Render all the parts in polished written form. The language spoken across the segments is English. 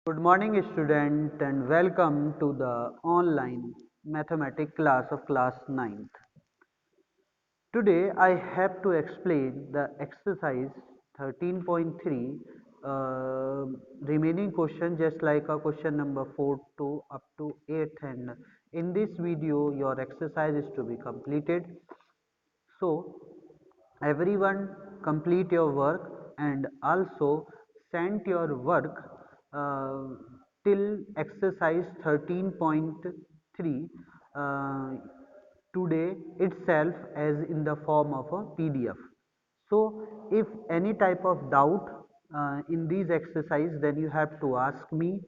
Good morning student and welcome to the online mathematics class of class ninth. Today I have to explain the exercise 13.3 remaining question just like a question number 4 to up to 8, and in this video your exercise is to be completed. So everyone complete your work and also send your work uh, till exercise 13.3 uh, today itself as in the form of a PDF. So if any type of doubt in these exercise, then you have to ask me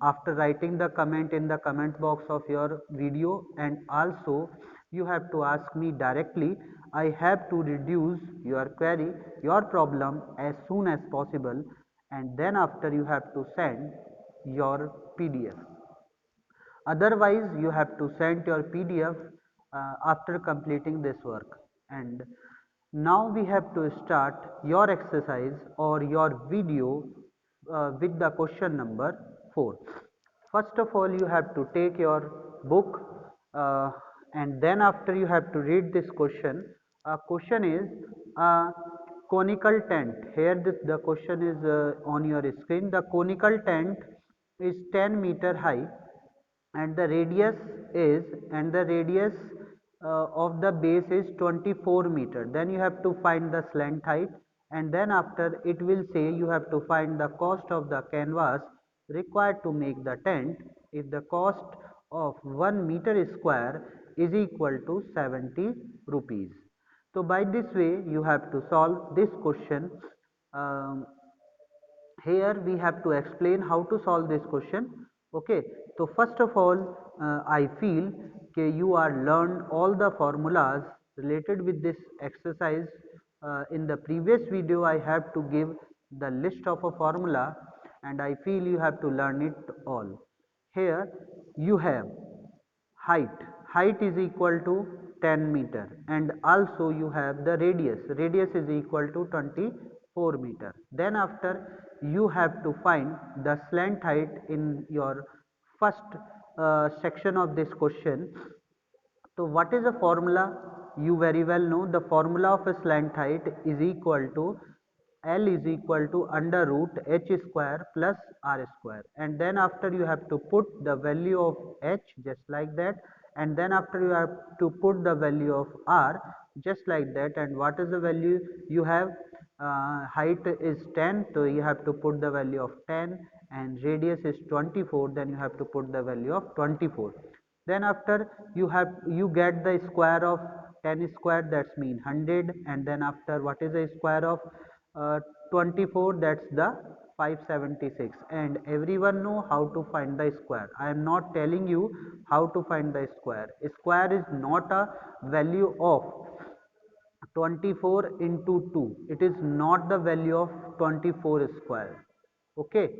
after writing the comment in the comment box of your video, and also you have to ask me directly. I have to reduce your query, your problem as soon as possible, and then after you have to send your PDF. Otherwise you have to send your PDF after completing this work. And now we have to start your exercise or your video with the question number 4. First of all you have to take your book, and then after you have to read this question. Question is a conical tent. Here the question is on your screen. The conical tent is 10-meter high, and the radius is and the radius of the base is 24 meter. Then you have to find the slant height, and then after it will say you have to find the cost of the canvas required to make the tent if the cost of 1 meter square is equal to 70 rupees. So by this way you have to solve this question. um, Here we have to explain how to solve this question. Okay, so first of all I feel you are learned all the formulas related with this exercise. In the previous video I have to give the list of a formula, and I feel you have to learn it all. Here you have height is equal to 10 meter, and also you have the radius is equal to 24 meter. Then after you have to find the slant height in your first section of this question. So what is the formula? You very well know the formula of a slant height is equal to L is equal to under root h square plus r square, and then after you have to put the value of h just like that, and then after you have to put the value of r just like that. And what is the value you have? Height is 10, so you have to put the value of 10, and radius is 24, then you have to put the value of 24. Then after you get the square of 10 square, that's mean 100, and then after what is the square of 24, that's the 576. And everyone know how to find the square. I am not telling you how to find the square. Square is not a value of 24 into 2. It is not the value of 24 square. Okay.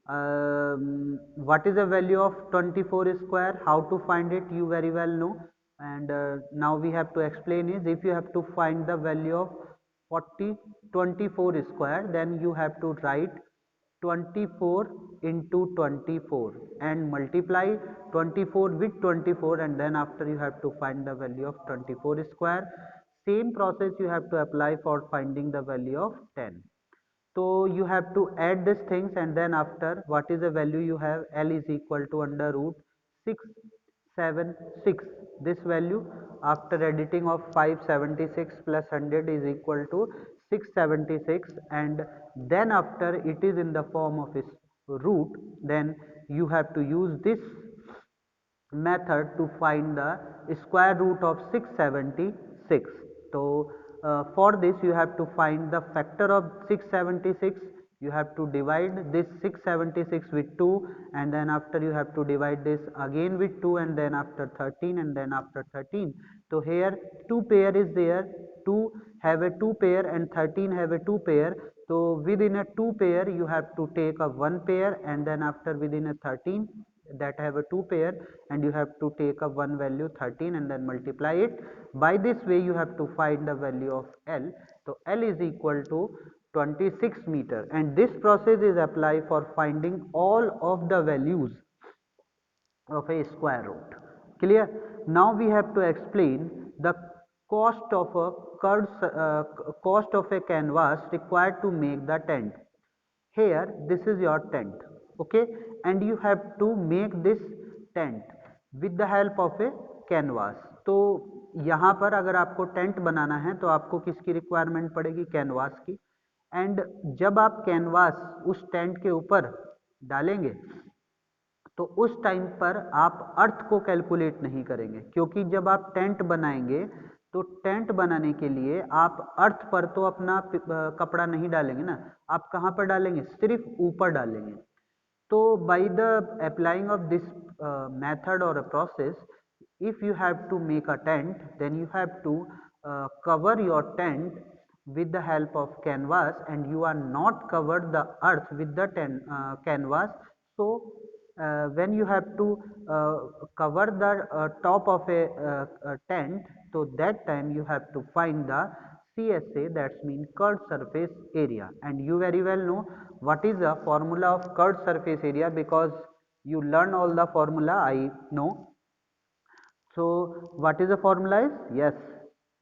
What is the value of 24 square? How to find it? You very well know. And now we have to explain is, if you have to find the value of 24 square, then you have to write 24 into 24 and multiply 24 with 24, and then after you have to find the value of 24 square. Same process you have to apply for finding the value of 10. So you have to add these things, and then after what is the value you have? L is equal to under root 676. This value after editing of 576 plus 100 is equal to 676, and then after it is in the form of its root, then you have to use this method to find the square root of 676. So for this you have to find the factor of 676. You have to divide this 676 with 2, and then after you have to divide this again with 2, and then after 13, and then after 13. So here 2 pair is there, 2 have a 2 pair and 13 have a 2 pair. So within a 2 pair you have to take a 1 pair, and then after within a 13 that have a 2 pair, and you have to take a 1 value 13 and then multiply it. By this way you have to find the value of L. So L is equal to 26 meter, and this process is applied for finding all of the values of a square root. Clear? Now we have to explain the cost of a cost of a canvas required to make the tent. Here this is your tent, okay, and you have to make this tent with the help of a canvas. तो यहाँ पर अगर आपको tent बनाना है तो आपको किसकी requirement पड़ेगी? कैनवास की। एंड जब आप कैनवास उस टेंट के ऊपर डालेंगे तो उस टाइम पर आप अर्थ को कैलकुलेट नहीं करेंगे, क्योंकि जब आप टेंट बनाएंगे तो टेंट बनाने के लिए आप अर्थ पर तो अपना कपड़ा नहीं डालेंगे ना, आप कहाँ पर डालेंगे? सिर्फ ऊपर डालेंगे। तो by the applying of this method और a process, if you have to make a tent, then you have to cover your tent with the help of canvas, and you are not covered the earth with the canvas. So when you have to cover the top of a tent, so that time you have to find the CSA, that's mean curved surface area, and you very well know what is the formula of curved surface area, because you learn all the formula, I know. So what is the formula is? Yes,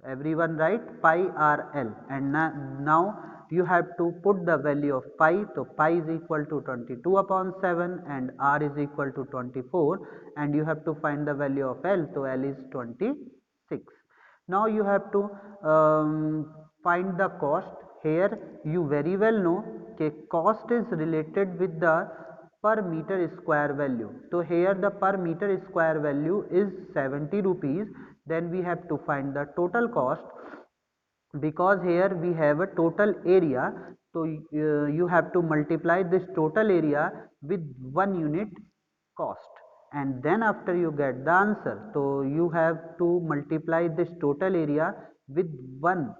everyone right, pi r l, and now you have to put the value of pi. So pi is equal to 22 upon 7 and r is equal to 24, and you have to find the value of l. So l is 26. Now you have to find the cost. Here you very well know that cost is related with the per meter square value. So here the per meter square value is 70 rupees. Then we have to find the total cost, because here we have a total area. So you have to multiply this total area with 1 unit cost, and then after you get the answer, so you have to multiply this total area with 1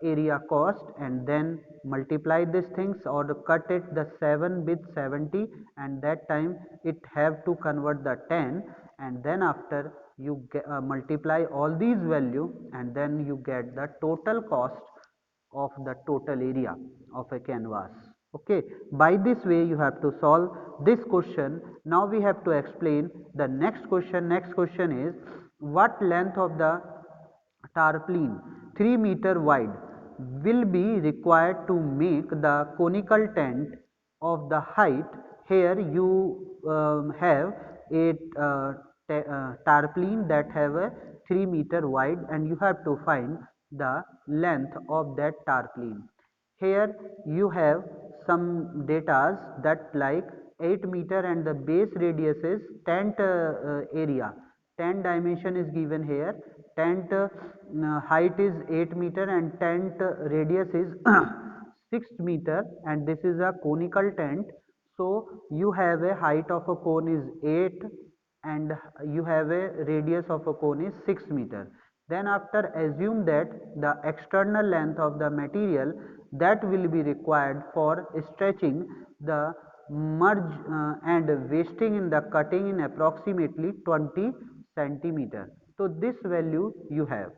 area cost, and then multiply these things or cut it the 7 with 70, and that time it have to convert the 10, and then after you multiply all these value, and then you get the total cost of the total area of a canvas. Okay, by this way you have to solve this question. Now we have to explain the next question. Next question is, what length of the tarpaulin 3 meter wide will be required to make the conical tent of the height? Here you have a tarpaulin that have a 3 meter wide, and you have to find the length of that tarpaulin. Here you have some datas that like 8 meter, and the base radius is tent area. Tent dimension is given here. Tent height is 8 meter and tent radius is 6 meter, and this is a conical tent. So you have a height of a cone is 8, and you have a radius of a cone is 6 meter. Then after assume that the external length of the material that will be required for stretching the merge and wasting in the cutting in approximately 20 centimeter. So this value you have.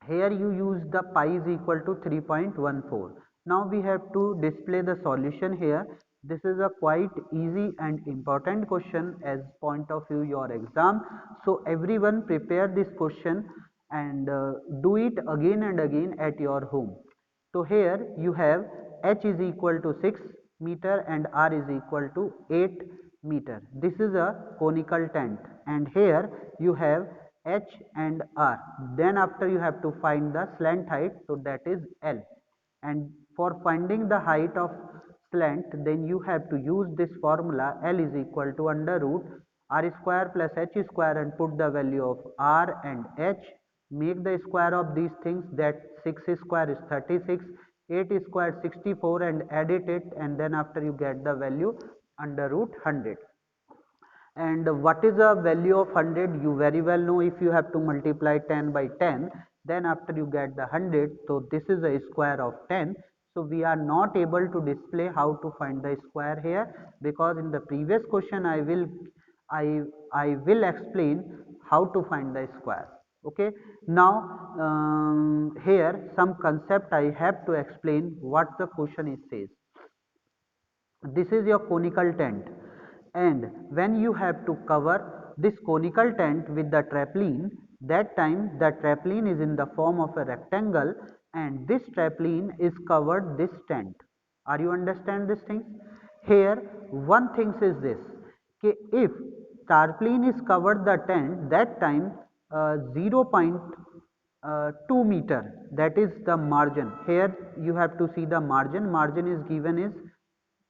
Here you use the pi is equal to 3.14. Now we have to display the solution here. This is a quite easy and important question as point of view your exam. So everyone prepare this question and do it again and again at your home. So here you have h is equal to 6 meter and r is equal to 8 meter. This is a conical tent, and here you have h and r. Then after you have to find the slant height, so that is l. And for finding the height of slant, then you have to use this formula, l is equal to under root r square plus h square, and put the value of r and h. Make the square of these things, that 6 square is 36, 8 square 64, and edit it, and then after you get the value under root 100. And what is the value of 100? You very well know, if you have to multiply 10 by 10, then after you get the 100, so this is a square of 10. So we are not able to display how to find the square here, because in the previous question I will explain how to find the square. Okay, now here some concept I have to explain what the question is says. This is your conical tent, and when you have to cover this conical tent with the trapline, that time the trapline is in the form of a rectangle, and this trapline is covered this tent. Are you understand this thing? Here one thing is this, कि if tarpaulin is covered the tent, that time 0.2 meter, that is the margin. Here you have to see the margin is given is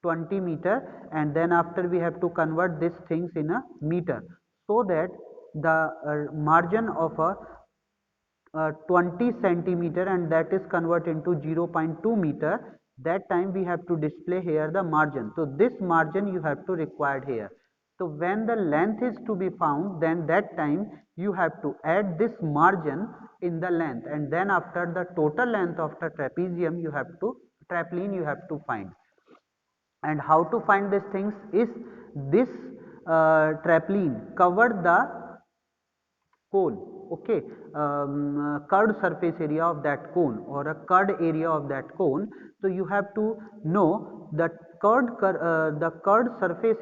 20 meter, and then after we have to convert these things in a meter, so that the margin of a 20 centimeter, and that is converted into 0.2 meter, that time we have to display here the margin. So this margin you have to required here. So when the length is to be found, then that time you have to add this margin in the length, and then after the total length of the trapezium you have to trapline you have to find. And how to find these things is this trapline covered the cone, okay, curved surface area of that cone or a curved area of that cone. So you have to know the curved surface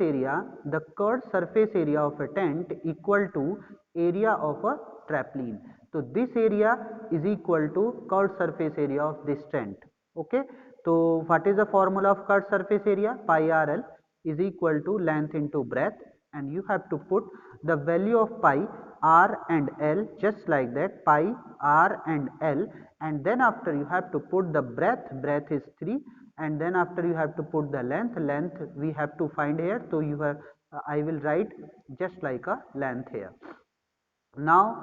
area of a tent equal to area of a trapline. So this area is equal to curved surface area of this tent. Okay, so what is the formula of curved surface area? Pi rl is equal to length into breadth, and you have to put the value of pi r and l just like that, pi r and l, and then after you have to put the breadth is 3, and then after you have to put the length we have to find here. So you have I will write just like a length here. Now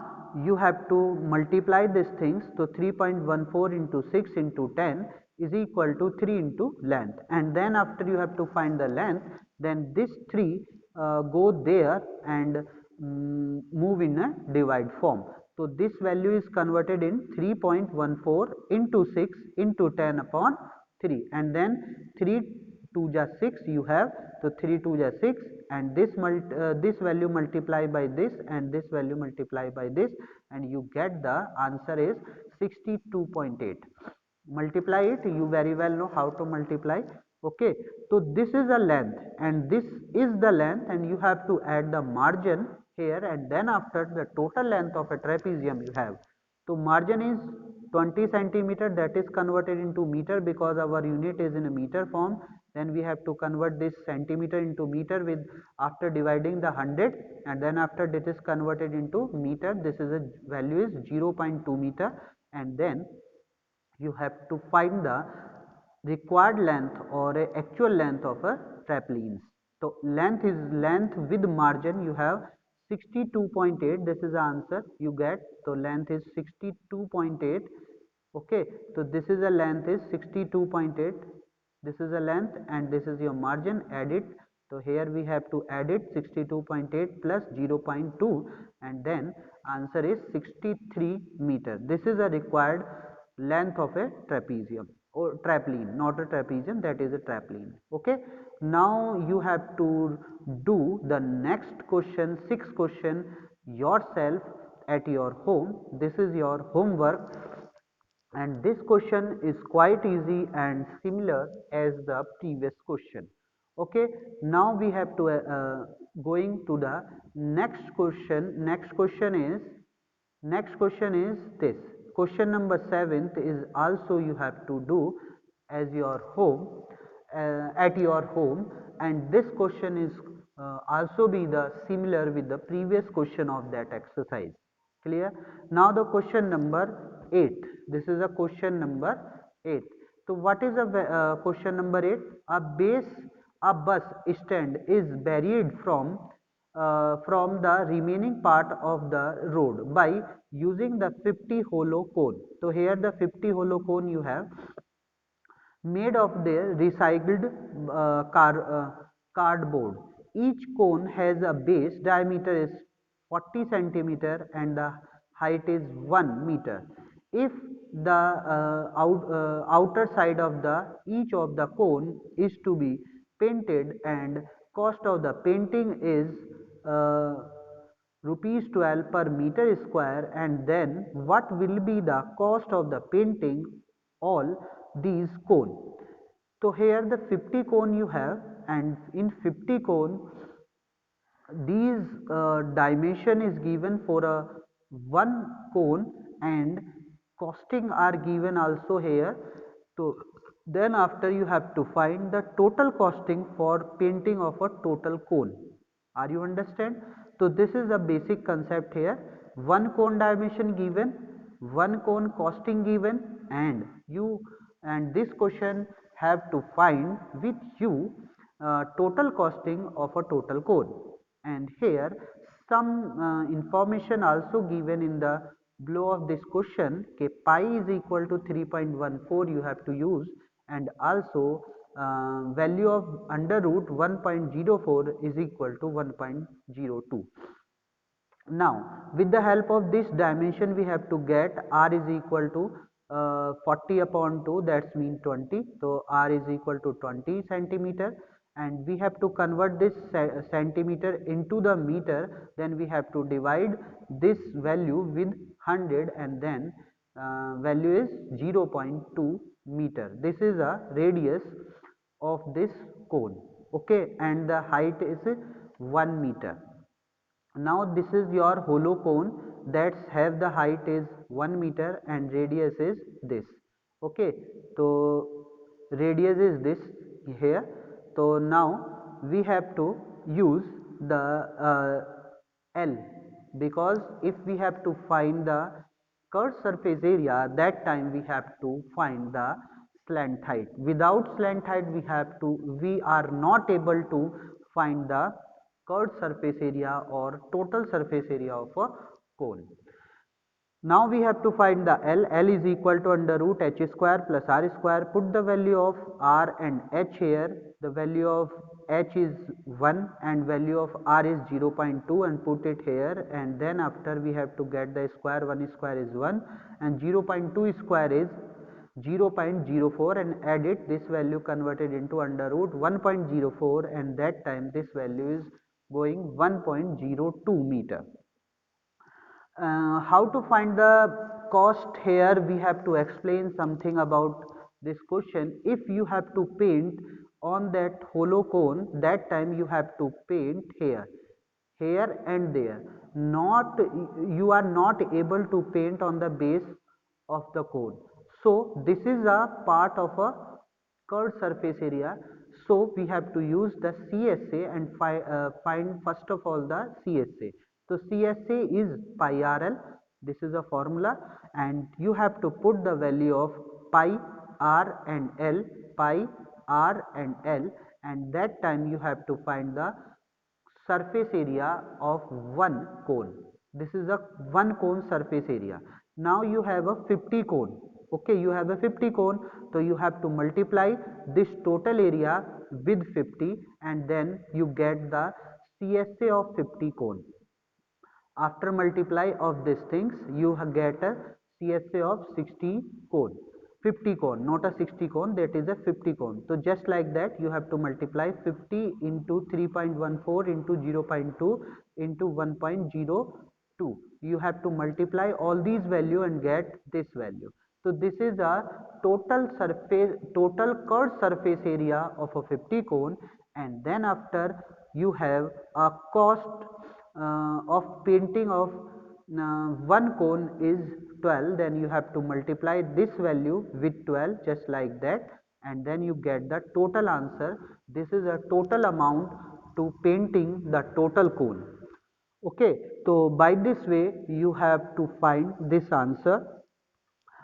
you have to multiply these things. So 3.14 into 6 into 10 is equal to 3 into length, and then after you have to find the length, then this 3 go there and move in a divide form. So this value is converted in 3.14 into 6 into 10 upon 3, and then 3 2 ja 6 you have. So 3 2 ja 6, and this value multiply by this, and this value multiply by this, and you get the answer is 62.8. multiply it, you very well know how to multiply. Okay, so this is a length and this is the length, and you have to add the margin here, and then after the total length of a trapezium you have. So margin is 20 centimeter, that is converted into meter because our unit is in a meter form. Then we have to convert this centimeter into meter with after dividing the 100, and then after this is converted into meter, this is a value is 0.2 meter, and then you have to find the required length or a actual length of a trapline. So length is length with margin, you have 62.8, this is the answer you get. So length is 62.8. Okay, so this is the length is 62.8, this is the length, and this is your margin, add it. So here we have to add it 62.8 plus 0.2, and then answer is 63 meter. This is a required length of a trapezium or trapline, not a trapezium, that is a trapline. Okay, now you have to do the next question, sixth question yourself at your home. This is your homework, and this question is quite easy and similar as the previous question. Okay, now we have to going to the next question. Next question is this. Question number 7th is also you have to do as your home, at your home, and this question is also be the similar with the previous question of that exercise. Clear? Now the question number 8. This is a question number 8. So what is a question number 8? A bus stand is buried from the remaining part of the road by using the 50 hollow cone. So here the 50 hollow cone you have made of the recycled cardboard. Each cone has a base diameter is 40 centimeter and the height is 1 meter. If the outer side of the each of the cone is to be painted, and cost of the painting is uh, rupees 12 per meter square, and then what will be the cost of the painting all these cone. So here the 50 cone you have, and in 50 cone these dimension is given for a one cone, and costing are given also here. So then after you have to find the total costing for painting of a total cone. Are you understand? So this is a basic concept here. One cone dimension given, one cone costing given, and you, and this question have to find with you total costing of a total cone. And here some information also given in the below of this question. Okay, pi is equal to 3.14 you have to use, and also value of under root 1.04 is equal to 1.02. Now with the help of this dimension we have to get r is equal to 40 upon 2, that's mean 20. So r is equal to 20 centimeter, and we have to convert this centimeter into the meter. Then we have to divide this value with 100, and then value is 0.2 meter. This is a radius of this cone. Okay, and the height is 1 meter. Now this is your hollow cone that have the height is 1 meter and radius is this. Okay, so radius is this here. So now we have to use the L, because if we have to find the curved surface area, that time we have to find the slant height. Without slant height we are not able to find the curved surface area or total surface area of a cone. Now we have to find the L. L is equal to under root h square plus r square. Put the value of r and h here. The value of h is 1 and value of r is 0.2, and put it here, and then after we have to get the square. 1 square is 1 and 0.2 square is 0.04, and add it, this value converted into under root 1.04, and that time this value is going 1.02 meter. How to find the cost? Here we have to explain something about this question. If you have to paint on that hollow cone, that time you have to paint here, here and there. Not, you are not able to paint on the base of the cone. So this is a part of a curved surface area. So we have to use the CSA and find first of all the CSA. So CSA is pi RL. This is a formula, and you have to put the value of pi r and L, pi r and L, and that time you have to find the surface area of one cone. This is a one cone surface area. Now you have a 50 cone. Okay, you have a 50 cone, so you have to multiply this total area with 50, and then you get the CSA of 50 cone. After multiply of these things, you get a CSA of 60 cone. 50 cone, not a 60 cone, that is a 50 cone. So just like that you have to multiply 50 into 3.14 into 0.2 into 1.02. You have to multiply all these value and get this value. So this is a total surface, total curved surface area of a 50 cone, and then after you have a cost of painting of one cone is 12. Then you have to multiply this value with 12 just like that, and then you get the total answer. This is a total amount to painting the total cone. Okay, so by this way you have to find this answer.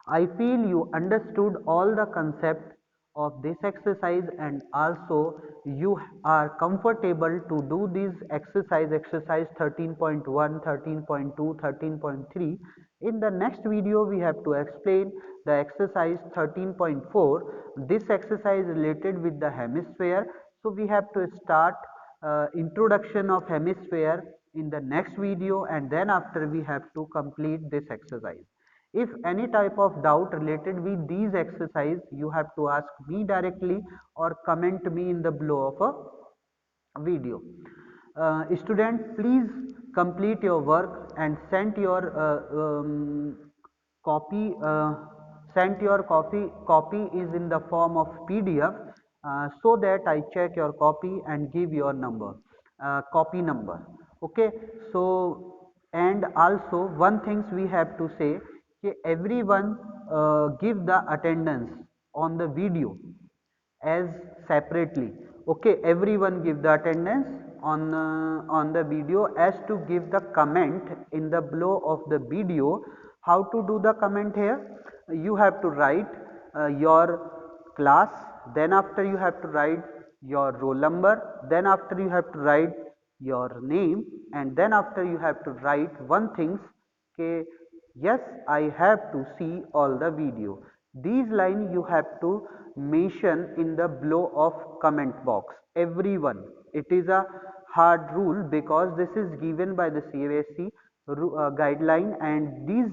I feel you understood all the concept of this exercise, and also you are comfortable to do this exercise 13.1, 13.2, 13.3. In the next video we have to explain the exercise 13.4. This exercise related with the hemisphere. So we have to start introduction of hemisphere in the next video, and then after we have to complete this exercise. If any type of doubt related with these exercise, you have to ask me directly or comment me in the below of a video. Student, please complete your work and copy send your copy is in the form of PDF, so that I check your copy and give your number, copy number. Okay, so and also one things we have to say, everyone give the attendance on the video as separately. Okay, everyone give the attendance on the video as to give the comment in the below of the video. How to do the comment here? You have to write your class, then after you have to write your roll number, then after you have to write your name, and then after you have to write one things, okay, yes, I have to see all the video. These lines you have to mention in the below of comment box, everyone. It is a hard rule because this is given by the CBSE guideline, and these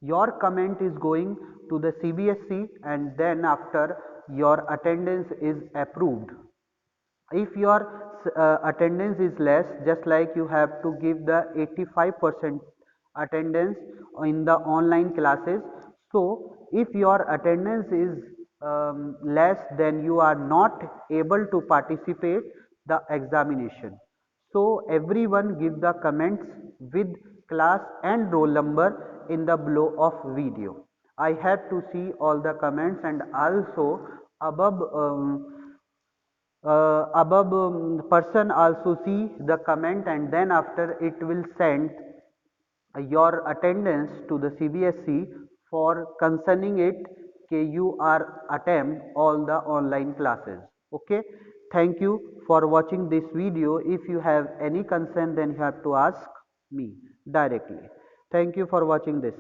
your comment is going to the CBSE, and then after your attendance is approved. If your attendance is less, just like you have to give the 85% attendance in the online classes. So if your attendance is less, then you are not able to participate the examination. So everyone give the comments with class and roll number in the below of video. I had to see all the comments, and also above person also see the comment, and then after it will send your attendance to the CBSE for concerning it you are attempt all the online classes. Okay, thank you for watching this video. If you have any concern, then you have to ask me directly. Thank you for watching this.